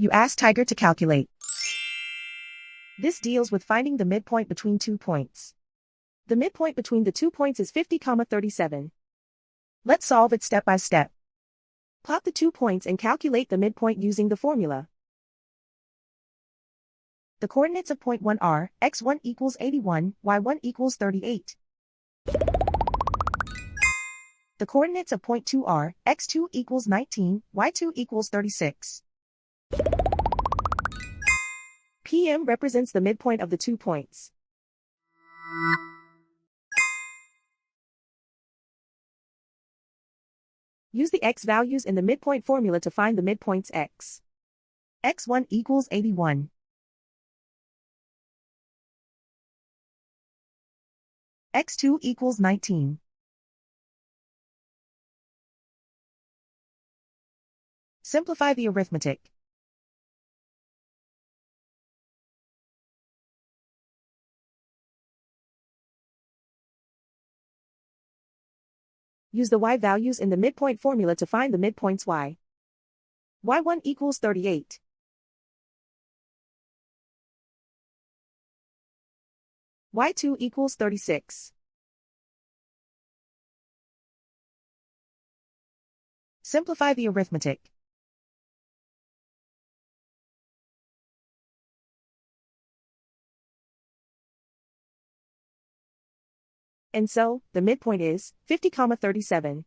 You ask Tiger to calculate. This deals with finding the midpoint between 2 points. The midpoint between the 2 points is 50, 37. Let's solve it step by step. Plot the 2 points and calculate the midpoint using the formula. The coordinates of point 1 are x1 equals 81, y1 equals 38. The coordinates of point 2 are x2 equals 19, y2 equals 36. PM represents the midpoint of the 2 points. Use the x values in the midpoint formula to find the midpoints x. x1 equals 81. x2 equals 19. Simplify the arithmetic. Use the y values in the midpoint formula to find the midpoints y. y1 equals 38. y2 equals 36. Simplify the arithmetic. And so, the midpoint is 50, 37.